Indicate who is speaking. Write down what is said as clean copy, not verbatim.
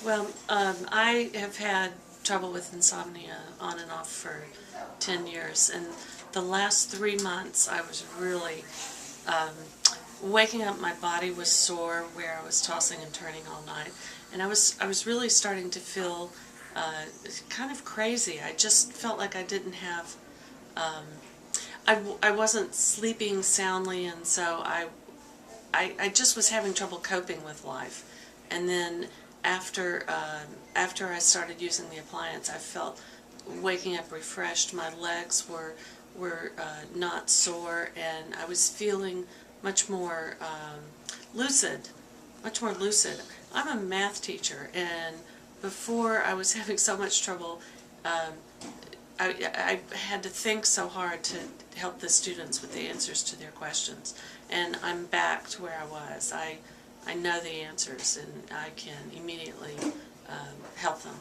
Speaker 1: Well, I have had trouble with insomnia on and off for 10 years, and the last 3 months I was really waking up. My body was sore where I was tossing and turning all night, and I was really starting to feel kind of crazy. I just felt like I didn't have, I wasn't sleeping soundly, and so I just was having trouble coping with life. And then after I started using the appliance, I felt waking up refreshed. My legs were not sore, and I was feeling much more lucid, much more lucid. I'm a math teacher, and before I was having so much trouble. I had to think so hard to help the students with the answers to their questions, and I'm back to where I was. I know the answers, and I can immediately help them.